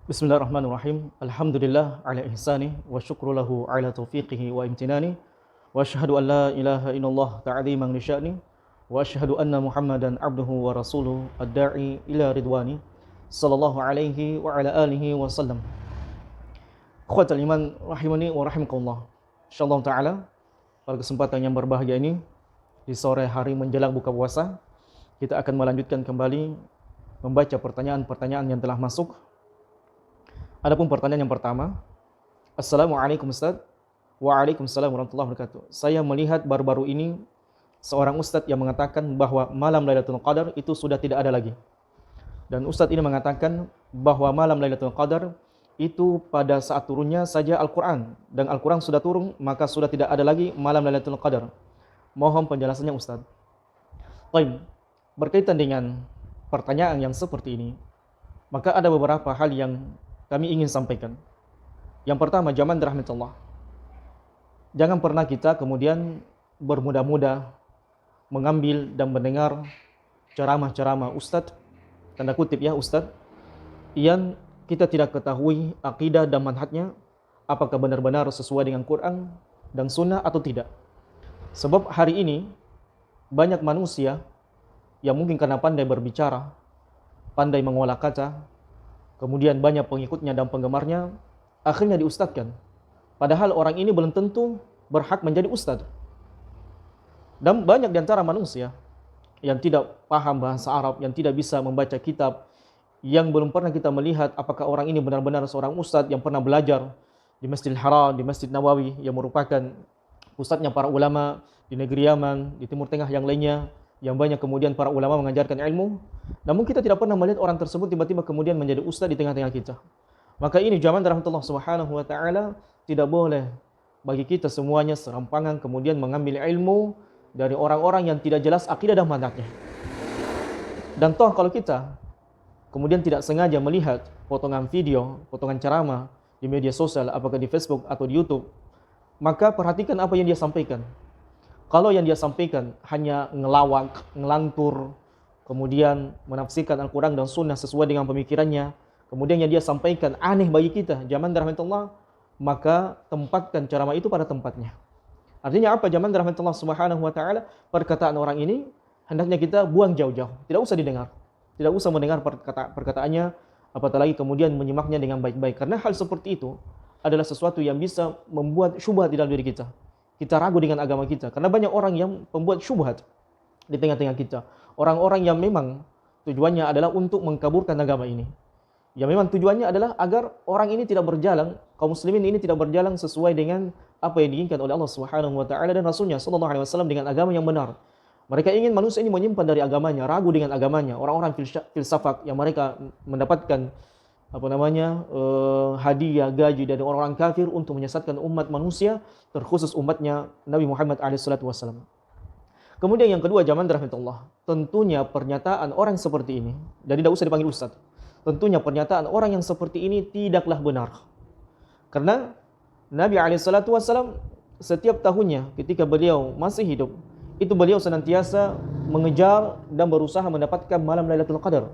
Bismillahirrahmanirrahim. Alhamdulillah ala ihsanih wa syukru lahu ala taufiqihi wa imtinani wa asyhadu an la ilaha illallah ta'ziman li sya'ni wa asyhadu anna Muhammadan abduhu wa rasuluhu ad-da'i ila ridwani sallallahu alaihi wa ala alihi wa sallam. Ikhwatal iman rahimani wa rahimakumullah. Insyaallah taala pada kesempatan yang berbahagia ini di sore hari menjelang buka puasa kita akan melanjutkan kembali membaca pertanyaan-pertanyaan yang telah masuk. Adapun pertanyaan yang pertama, Assalamualaikum Ustaz. Waalaikumsalam warahmatullahi wabarakatuh. Saya melihat baru-baru ini seorang Ustaz yang mengatakan bahwa malam Lailatul Qadar itu sudah tidak ada lagi. Dan Ustaz ini mengatakan bahwa malam Lailatul Qadar itu pada saat turunnya saja Al-Quran. Dan Al-Quran sudah turun, maka sudah tidak ada lagi malam Lailatul Qadar. Mohon penjelasannya Ustaz. Baik, berkaitan dengan pertanyaan yang seperti ini, maka ada beberapa hal yang kami ingin sampaikan. Yang pertama, zaman rahmatullah. Jangan pernah kita kemudian bermudah-mudah mengambil dan mendengar ceramah-ceramah ustadz, tanda kutip ya ustadz, yang kita tidak ketahui akidah dan manhajnya, apakah benar-benar sesuai dengan Quran dan sunnah atau tidak. Sebab hari ini banyak manusia yang mungkin karena pandai berbicara, pandai mengolah kata, kemudian banyak pengikutnya dan penggemarnya, akhirnya diustadkan. Padahal orang ini belum tentu berhak menjadi ustadz. Dan banyak di antara manusia yang tidak paham bahasa Arab, yang tidak bisa membaca kitab, yang belum pernah kita melihat apakah orang ini benar-benar seorang ustadz yang pernah belajar di Masjidil Haram, di Masjid Nawawi, yang merupakan pusatnya para ulama di negeri Yaman, di Timur Tengah yang lainnya, yang banyak kemudian para ulama mengajarkan ilmu. Namun kita tidak pernah melihat orang tersebut tiba-tiba kemudian menjadi ustaz di tengah-tengah kita. Maka ini zaman rahmatullah subhanahu wa ta'ala, tidak boleh bagi kita semuanya serampangan kemudian mengambil ilmu dari orang-orang yang tidak jelas akidah dan manhajnya. Dan toh kalau kita kemudian tidak sengaja melihat potongan video, potongan ceramah di media sosial, apakah di Facebook atau di YouTube, maka perhatikan apa yang dia sampaikan. Kalau yang dia sampaikan hanya ngelawak, ngelantur, kemudian menafsirkan Al-Quran dan Sunnah sesuai dengan pemikirannya, kemudian yang dia sampaikan aneh bagi kita, zaman rahmatullah, maka tempatkan ceramah itu pada tempatnya. Artinya apa? Zaman rahmatullah subhanahu wa ta'ala, perkataan orang ini hendaknya kita buang jauh-jauh, tidak usah didengar, tidak usah mendengar perkataannya, apatah lagi kemudian menyimaknya dengan baik-baik. Karena hal seperti itu adalah sesuatu yang bisa membuat syubhat di dalam diri kita. Kita ragu dengan agama kita, karena banyak orang yang membuat syubhat di tengah-tengah kita. Orang-orang yang memang tujuannya adalah untuk mengkaburkan agama ini. Yang memang tujuannya adalah agar orang ini tidak berjalan, kaum muslimin ini tidak berjalan sesuai dengan apa yang diinginkan oleh Allah Subhanahu wa taala dan Rasulnya sallallahu alaihi wasallam dengan agama yang benar. Mereka ingin manusia ini menyimpan dari agamanya, ragu dengan agamanya. Orang-orang filsafat yang mereka mendapatkan hadiah, gaji dari orang-orang kafir untuk menyesatkan umat manusia, terkhusus umatnya Nabi Muhammad SAW. Kemudian yang kedua, zaman rahmatullah. Tentunya pernyataan orang seperti ini, jadi tidak usah dipanggil ustaz. Tentunya pernyataan orang yang seperti ini tidaklah benar. Karena Nabi SAW setiap tahunnya ketika beliau masih hidup, itu beliau senantiasa mengejar dan berusaha mendapatkan malam Lailatul Qadar.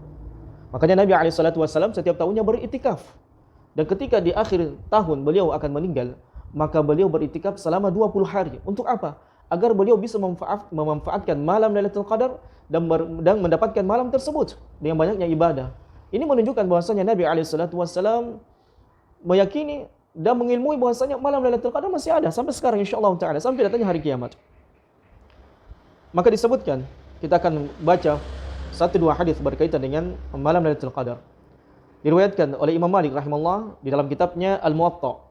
Makanya Nabi SAW setiap tahunnya beriktikaf. Dan ketika di akhir tahun beliau akan meninggal, maka beliau beriktikaf selama 20 hari. Untuk apa? Agar beliau bisa memanfaatkan malam Lailatul Qadar dan mendapatkan malam tersebut dengan banyaknya ibadah. Ini menunjukkan bahwasanya Nabi SAW meyakini dan mengilmui bahwasanya malam Lailatul Qadar masih ada sampai sekarang insyaallah taala, sampai datangnya hari kiamat. Maka disebutkan, kita akan baca satu dua hadis berkaitan dengan malam Lailatul Qadar. Diriwayatkan oleh Imam Malik rahimahullah di dalam kitabnya Al-Muwatta.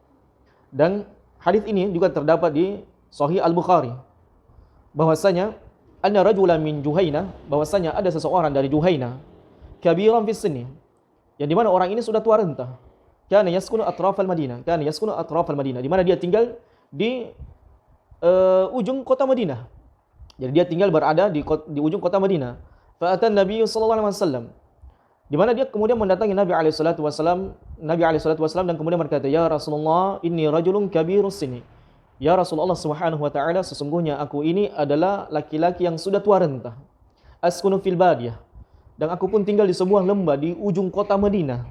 Dan hadis ini juga terdapat di Sahih Al-Bukhari. Bahwasanya anna rajulan min Juhaina, bahwasanya ada seseorang dari Juhaina, kabiran fi sinni, yang di mana orang ini sudah tua renta. Kana yaskunu atrafal Madinah, di mana dia tinggal di ujung kota Madinah. Jadi dia tinggal berada di ujung kota Madinah. Fa'atan Nabi sallallahu alaihi wasallam, di mana dia kemudian mendatangi Nabi alaihi salatu wasallam dan kemudian berkata, "Ya Rasulullah, inni rajulun kabirus sinni." Ya Rasulullah subhanahu wa ta'ala, sesungguhnya aku ini adalah laki-laki yang sudah tua renta. Askunu fil badiyah, dan aku pun tinggal di sebuah lembah di ujung kota Madinah.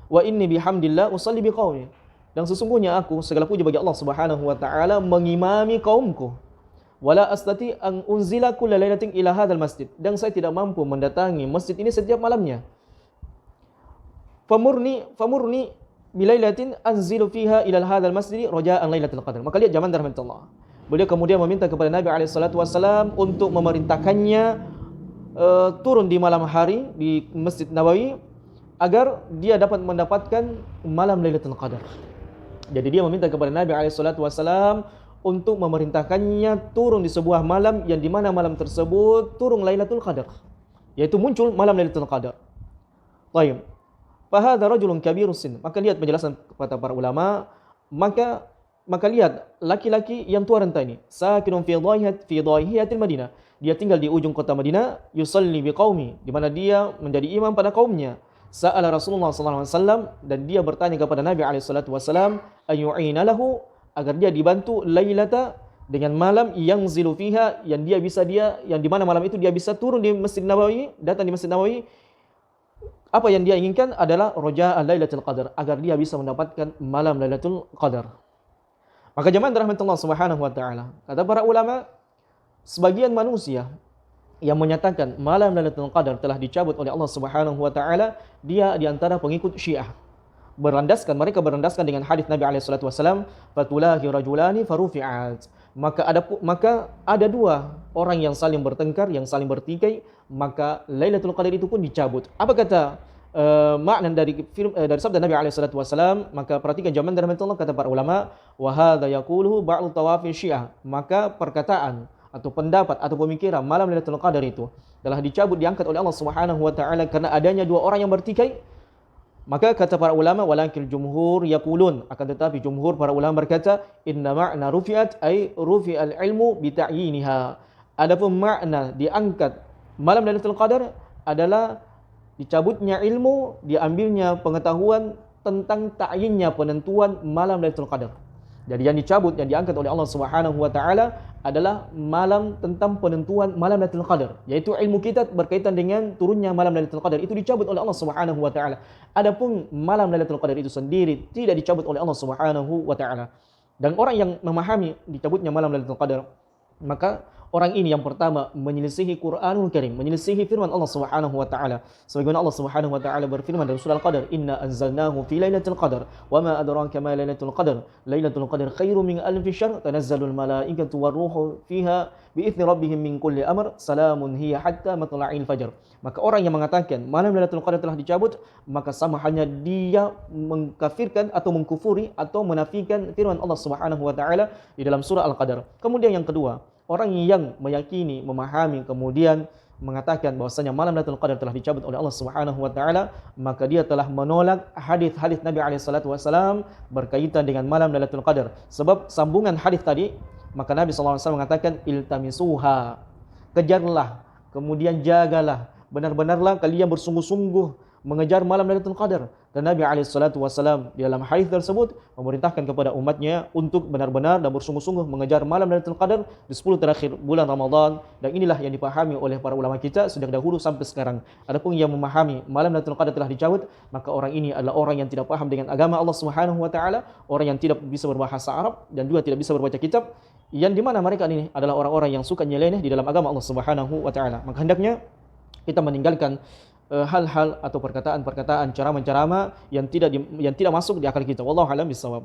wa inni bihamdillah usalli biqaumi. Dan sesungguhnya aku segala puji bagi Allah Subhanahu wa taala mengimami kaumku. Wala astati an unzila kulla lailatin ila hadzal masjid. Dan saya tidak mampu mendatangi masjid ini setiap malamnya. Famurni bilailatin anzilu fiha ila hadzal masjid raja'an lailatul qadar. Maka lihat zaman rahmatullah. Beliau kemudian meminta kepada Nabi alaihi salatu wasallam untuk memerintahkannya turun di malam hari di Masjid Nabawi agar dia dapat mendapatkan malam Lailatul Qadar. Jadi dia meminta kepada Nabi SAW untuk memerintahkannya turun di sebuah malam yang di mana malam tersebut turun Lailatul Qadar, yaitu muncul malam Lailatul Qadar. Baik. Fahadha rajulun kabirus sin. Maka lihat penjelasan kata para ulama, maka lihat laki-laki yang tua renta ini, sakinun fi dhahiyatil Madinah. Dia tinggal di ujung kota Madinah, yusalli biqaumi, di mana dia menjadi imam pada kaumnya. Sa'ala Rasulullah sallallahu alaihi wasallam, dan dia bertanya kepada Nabi alaihi salatu wasallam, ayu'ina lahu, agar dia dibantu lailata dengan malam yang zilu fiha, yang di mana malam itu dia bisa turun di Masjid Nabawi, datang di Masjid Nabawi. Apa yang dia inginkan adalah raja'an Lailatul Qadar, agar dia bisa mendapatkan malam Lailatul Qadar. Maka jemaah rahmatullah subhanahu wa ta'ala, kata para ulama, sebagian manusia yang menyatakan malam Lailatul Qadar telah dicabut oleh Allah Subhanahu wa taala, dia di antara pengikut Syiah. Mereka berlandaskan dengan hadis Nabi alaihi salatu wasallam, "Fatulahi rajulani farufi'at." Maka ada dua orang yang saling bertengkar, yang saling bertikai, maka Lailatul Qadar itu pun dicabut. Apa kata makna dari sabda Nabi alaihi salatu wasallam? Maka perhatikan zaman dari Allah, kata para ulama, "Wa hadza yaquluhu ba'd tawafi Syiah." Maka perkataan atau pendapat atau pemikiran malam Lailatul Qadar itu telah dicabut, diangkat oleh Allah Subhanahu wa taala karena adanya dua orang yang bertikai. Maka kata para ulama, walakin jumhur yaqulun, akan tetapi jumhur para ulama berkata, inna ma'na rufi'at ay rufi'al ilmu bi ta'yiniha. Adapun makna diangkat malam Lailatul Qadar adalah dicabutnya ilmu, diambilnya pengetahuan tentang ta'yinnya, penentuan malam Lailatul Qadar. Jadi yang dicabut, yang diangkat oleh Allah Subhanahu wa taala adalah malam tentang penentuan malam Lailatul Qadar, yaitu ilmu kita berkaitan dengan turunnya malam Lailatul Qadar itu dicabut oleh Allah Subhanahu wa taala. Adapun malam Lailatul Qadar itu sendiri tidak dicabut oleh Allah Subhanahu wa taala. Dan orang yang memahami dicabutnya malam Lailatul Qadar, maka orang ini yang pertama menyelisihi Qur'anul Karim, menyelisihi firman Allah Subhanahu wa taala. Sebagaimana Allah Subhanahu wa taala berfirman dalam surah Al-Qadar, "Inna anzalnahu fi lailatul qadar, wa ma adraka ma lailatul qadar. Lailatul qadar khairum min alfi syahr, tanazzalul malaikatu waruhu fiha bi'izni rabbihim min kulli amr, salamun hiya hatta matla'il fajr." Maka orang yang mengatakan malam Lailatul Qadar telah dicabut, maka sama halnya dia mengkafirkan atau mengkufuri atau menafikan firman Allah Subhanahu wa taala di dalam surah Al-Qadar. Kemudian yang kedua, orang yang meyakini, memahami, kemudian mengatakan bahwasanya malam Lailatul Qadar telah dicabut oleh Allah Subhanahu wa taala, maka dia telah menolak hadis-hadis Nabi alaihi salatu wasallam berkaitan dengan malam Lailatul Qadar. Sebab sambungan hadis tadi, maka Nabi sallallahu alaihi wasallam mengatakan iltamisuha, kejarlah, kemudian jagalah, benar-benarlah kalian bersungguh-sungguh mengejar malam Lailatul Qadar. Dan Nabi SAW di dalam hadis tersebut memerintahkan kepada umatnya untuk benar-benar dan bersungguh-sungguh mengejar malam Lailatul Qadar di 10 terakhir bulan Ramadan. Dan inilah yang dipahami oleh para ulama kita sejak dahulu sampai sekarang. Adapun yang memahami malam Lailatul Qadar telah dicabut, maka orang ini adalah orang yang tidak paham dengan agama Allah Subhanahu wa taala, orang yang tidak bisa berbahasa Arab dan juga tidak bisa membaca kitab, yang dimana mereka ini adalah orang-orang yang suka nyeleneh di dalam agama Allah Subhanahu wa taala. Maka hendaknya kita meninggalkan hal-hal atau perkataan-perkataan ceramah-ceramah yang tidak masuk di akal kita. Wallahu a'lam bishawab.